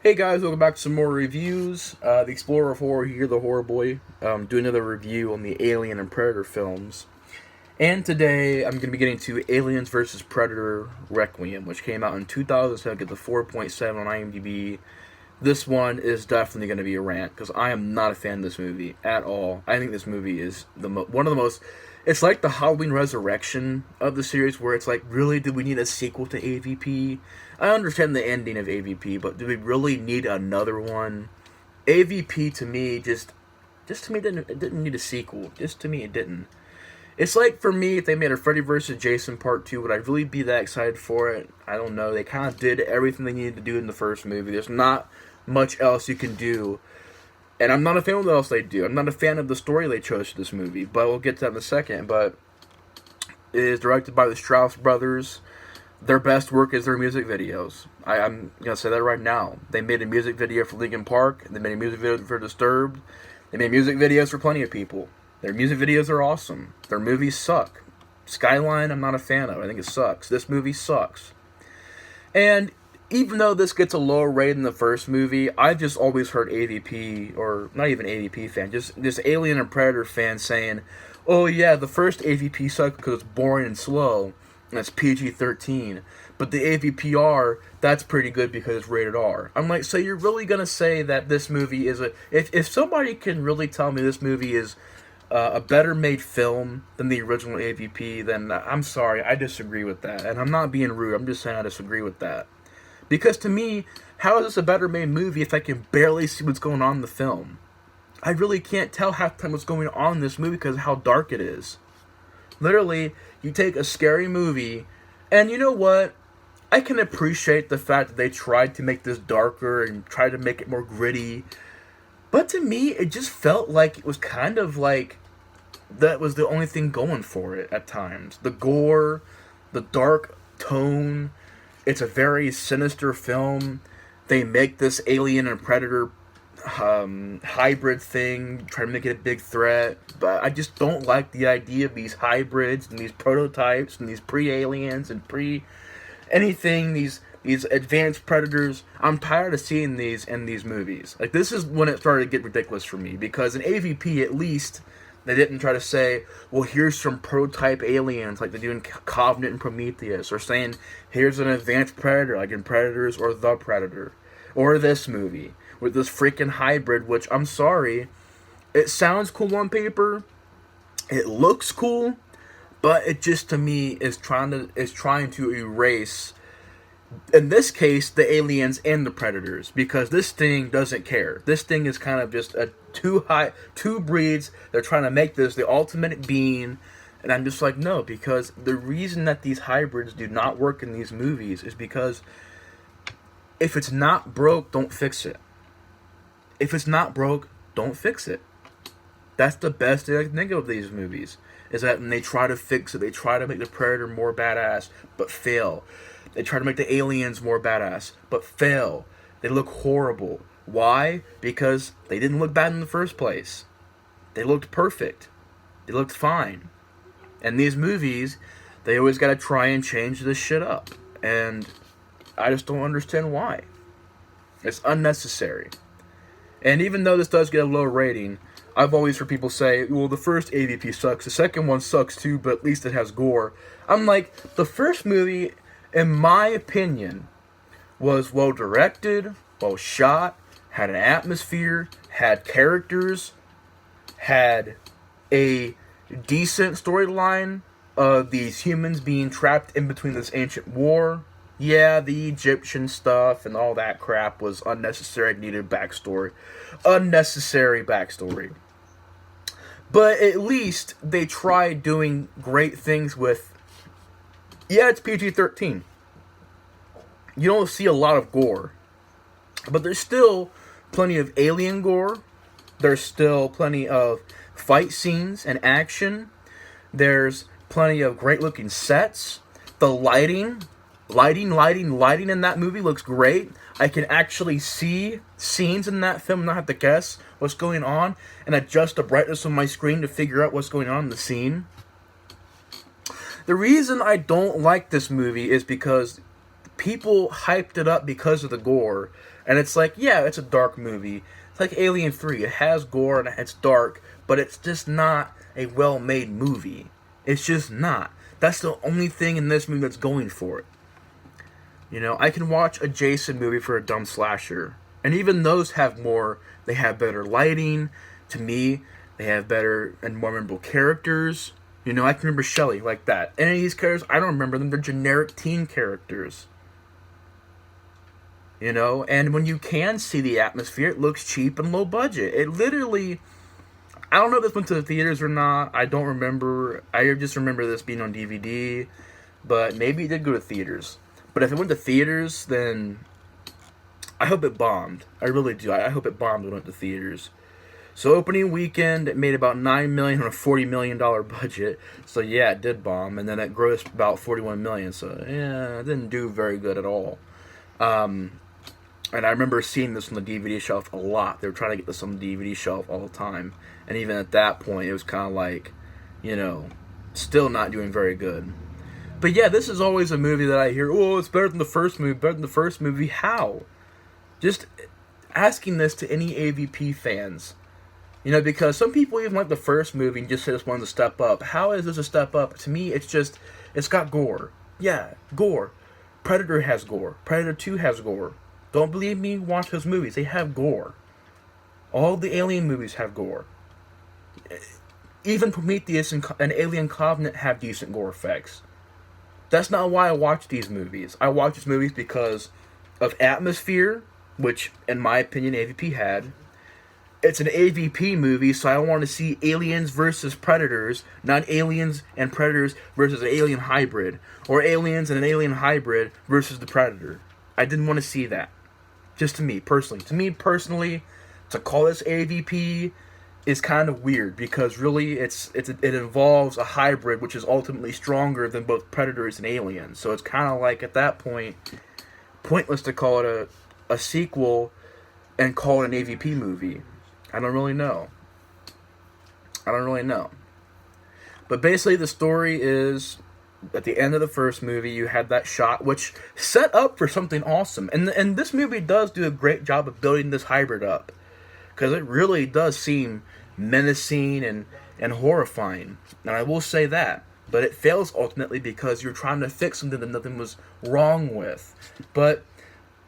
Hey guys, welcome back to some more reviews. The Explorer of Horror here, the Horror Boy, doing another review on the Alien and Predator films. And today I'm going to be getting to Aliens vs. Predator Requiem, which came out in 2007, get the 4.7 on IMDb. This one is definitely going to be a rant, because I am not a fan of this movie at all. I think this movie is one of the most... It's like the Halloween Resurrection of the series, where it's like, really, do we need a sequel to AVP? I understand the ending of AVP, but do we really need another one? AVP to me just to me it didn't need a sequel. Just to me it didn't. It's like, for me, if they made a Freddy vs. Jason Part 2, would I really be that excited for it? I don't know. They kind of did everything they needed to do in the first movie. There's not much else you can do. And I'm not a fan of what else they do. I'm not a fan of the story they chose for this movie, but we'll get to that in a second. But it is directed by the Strauss brothers. Their best work is their music videos. I'm going to say that right now. They made a music video for Linkin Park. They made a music video for Disturbed. They made music videos for plenty of people. Their music videos are awesome. Their movies suck. Skyline, I'm not a fan of. I think it sucks. This movie sucks. And even though this gets a lower rate than the first movie, I've just always heard AVP, or not even AVP fan, just Alien and Predator fans saying, oh yeah, the first AVP sucked because it's boring and slow, and it's PG-13. But the AVPR, that's pretty good because it's rated R. I'm like, so you're really going to say that this movie is a... If somebody can really tell me this movie is a better made film than the original AVP, then I'm sorry, I disagree with that. And I'm not being rude, I'm just saying I disagree with that. Because to me, how is this a better made movie if I can barely see what's going on in the film? I really can't tell half the time what's going on in this movie because of how dark it is. Literally, you take a scary movie, and you know what? I can appreciate the fact that they tried to make this darker and tried to make it more gritty. But to me, it just felt like it was kind of like that was the only thing going for it at times. The gore, the dark tone. It's a very sinister film. They make this Alien and Predator hybrid thing, try to make it a big threat. But I just don't like the idea of these hybrids and these prototypes and these pre-aliens and pre-anything, these advanced predators. I'm tired of seeing these in these movies. Like, this is when it started to get ridiculous for me, because in AVP, at least, they didn't try to say, well, here's some prototype aliens like they do in Covenant and Prometheus, or saying, here's an advanced predator like in Predators or The Predator, or this movie with this freaking hybrid, which, I'm sorry, it sounds cool on paper, it looks cool, but it just, to me, is trying to erase, in this case, the aliens and the predators, because this thing doesn't care. This thing is kind of just two breeds. They're trying to make this the ultimate being, and I'm just like, no, because the reason that these hybrids do not work in these movies is because if it's not broke, don't fix it. If it's not broke, don't fix it. That's the best thing I can think of these movies, is that when they try to fix it, they try to make the predator more badass, but fail. They try to make the aliens more badass, but fail. They look horrible. Why? Because they didn't look bad in the first place. They looked perfect. They looked fine. And these movies, they always gotta try and change this shit up. And I just don't understand why. It's unnecessary. And even though this does get a low rating, I've always heard people say, well, the first AVP sucks, the second one sucks too, but at least it has gore. I'm like, the first movie, in my opinion, was well directed, well shot, had an atmosphere, had characters, had a decent storyline of these humans being trapped in between this ancient war. Yeah, the Egyptian stuff and all that crap was unnecessary, needed backstory. Unnecessary backstory. But at least they tried doing great things with... Yeah, it's PG-13. You don't see a lot of gore. But there's still plenty of alien gore. There's still plenty of fight scenes and action. There's plenty of great-looking sets. The lighting in that movie looks great. I can actually see scenes in that film, not have to guess what's going on, and adjust the brightness of my screen to figure out what's going on in the scene. The reason I don't like this movie is because people hyped it up because of the gore, and it's like, yeah, it's a dark movie. It's like Alien 3. It has gore and it's dark, but it's just not a well-made movie. It's just not. That's the only thing in this movie that's going for it. You know, I can watch a Jason movie for a dumb slasher, and even those have more. They have better lighting. To me, they have better and more memorable characters. You know, I can remember Shelley like that. Any of these characters, I don't remember them. They're generic teen characters. You know, and when you can see the atmosphere, it looks cheap and low budget. It literally, I don't know if this went to the theaters or not. I don't remember. I just remember this being on DVD, but maybe it did go to theaters. But if it went to theaters, then I hope it bombed. I really do. I hope it bombed when it went to theaters. So opening weekend, it made about $9 million on a $40 million budget. So yeah, it did bomb, and then it grossed about $41 million. So yeah, it didn't do very good at all. And I remember seeing this on the DVD shelf a lot. They were trying to get this on the DVD shelf all the time. And even at that point, it was kind of like, you know, still not doing very good. But yeah, this is always a movie that I hear, oh, it's better than the first movie, better than the first movie. How? Just asking this to any AVP fans. You know, because some people even like the first movie and just say this one's a step up. How is this a step up? To me, it's just, it's got gore. Yeah, gore. Predator has gore. Predator 2 has gore. Don't believe me? Watch those movies. They have gore. All the Alien movies have gore. Even Prometheus and Alien Covenant have decent gore effects. That's not why I watch these movies. I watch these movies because of atmosphere, which, in my opinion, AVP had. It's an AVP movie, so I want to see aliens versus predators, not aliens and predators versus an alien hybrid, or aliens and an alien hybrid versus the predator. I didn't want to see that. Just to me, personally. To me, personally, to call this AVP is kind of weird, because really it involves a hybrid, which is ultimately stronger than both predators and aliens. So it's kind of like, at that point, pointless to call it a sequel and call it an AVP movie. I don't really know. But basically the story is, at the end of the first movie, you had that shot which set up for something awesome. And this movie does do a great job of building this hybrid up, because it really does seem menacing and horrifying. And I will say that. But it fails ultimately because you're trying to fix something that nothing was wrong with. But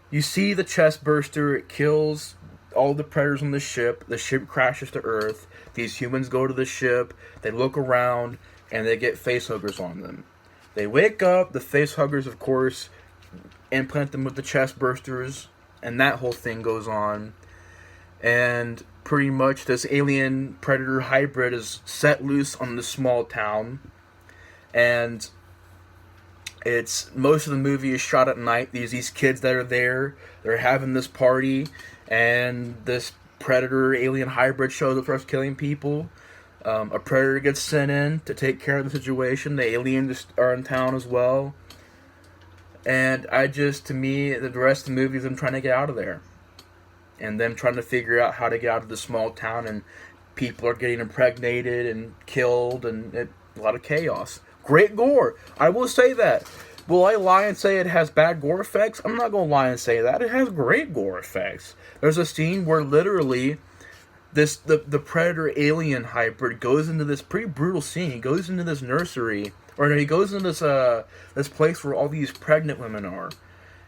you see the chest burster, it kills all the predators on the ship crashes to Earth, these humans go to the ship, they look around, and they get facehuggers on them. They wake up, the facehuggers, of course, implant them with the chest bursters, and that whole thing goes on. And pretty much this alien predator hybrid is set loose on this small town, and it's, most of the movie is shot at night. These kids that are there, they're having this party, and this predator alien hybrid shows up, starts killing people. A predator gets sent in to take care of the situation. The aliens are in town as well. And to me, the rest of the movie is them trying to get out of there. And them trying to figure out how to get out of the small town, and people are getting impregnated and killed, and a lot of chaos. Great gore. I will say that. Will I lie and say it has bad gore effects? I'm not going to lie and say that. It has great gore effects. There's a scene where literally the predator alien hybrid goes into this pretty brutal scene. He goes into this nursery, or no, he goes into this place where all these pregnant women are.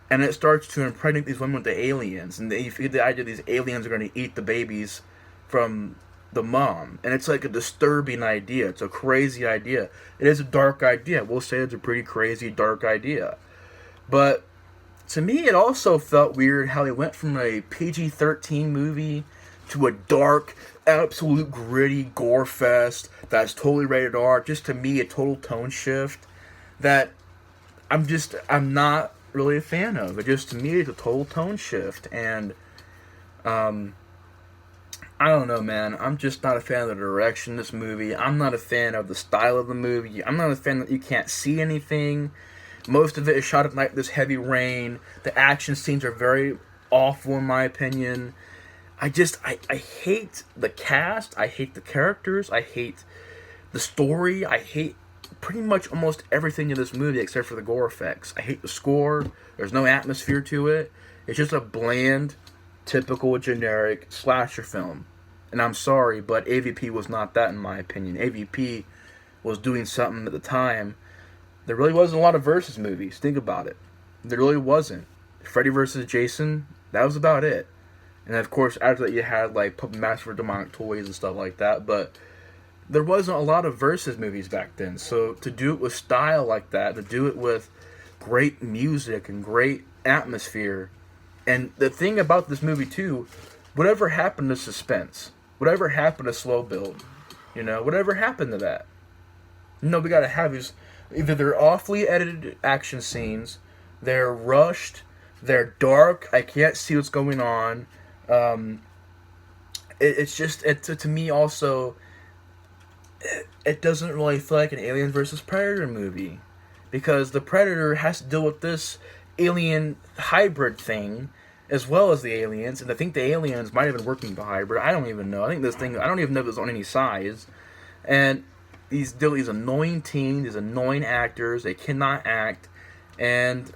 And it starts to impregnate these women with the aliens. And you get the idea these aliens are going to eat the babies from the mom. And it's like a disturbing idea. It's a crazy idea. It is a dark idea. We'll say it's a pretty crazy, dark idea. But to me, it also felt weird how they went from a PG-13 movie to a dark, absolute gritty gore fest that's totally rated R. Just to me, a total tone shift that I'm not really a fan of. It just, to me, it's a total tone shift. And I don't know, man. I'm just not a fan of the direction of this movie. I'm not a fan of the style of the movie. I'm not a fan that you can't see anything. Most of it is shot at night, this heavy rain. The action scenes are very awful, in my opinion. I hate the cast. I hate the characters. I hate the story. I hate pretty much almost everything in this movie except for the gore effects. I hate the score. There's no atmosphere to it. It's just a bland, typical, generic slasher film. And I'm sorry, but AVP was not that in my opinion. AVP was doing something at the time. There really wasn't a lot of versus movies. Think about it. There really wasn't. Freddy versus Jason, that was about it. And of course, after that, you had like Puppet Master for Demonic Toys and stuff like that. But there wasn't a lot of versus movies back then. So to do it with style like that, to do it with great music and great atmosphere, and the thing about this movie too, whatever happened to suspense, whatever happened to slow build, whatever happened to that? We gotta have is either they're awfully edited action scenes, they're rushed, they're dark. I can't see what's going on. It's just to me also. It doesn't really feel like an Alien versus Predator movie, because the Predator has to deal with this alien hybrid thing as well as the aliens, and I think the aliens might have been working the hybrid. I don't even know. I don't even know if it's on any size. And these annoying teams, these annoying actors, they cannot act, and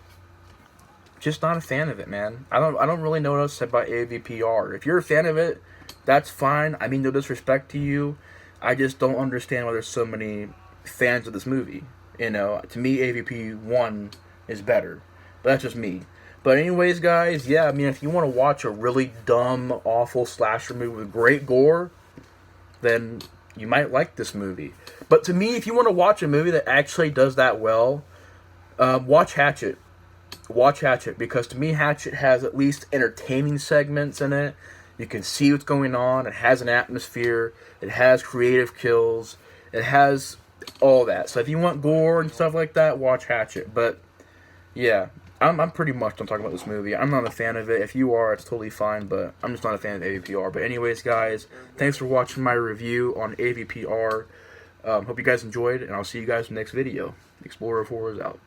just not a fan of it, man. I don't really know what else to say about AVPR. If you're a fan of it, that's fine. I mean, no disrespect to you. I just don't understand why there's so many fans of this movie. To me, AVP 1 is better. But that's just me. But anyways, guys, yeah, I mean, if you want to watch a really dumb, awful slasher movie with great gore, then you might like this movie. But to me, if you want to watch a movie that actually does that well, watch Hatchet. Watch Hatchet, because to me, Hatchet has at least entertaining segments in it. You can see what's going on. It has an atmosphere. It has creative kills. It has all that. So if you want gore and stuff like that, watch Hatchet. But yeah, I'm pretty much done talking about this movie. I'm not a fan of it. If you are, it's totally fine. But I'm just not a fan of AVPR. But anyways, guys, thanks for watching my review on AVPR. Hope you guys enjoyed, and I'll see you guys in the next video. Explorer 4 is out.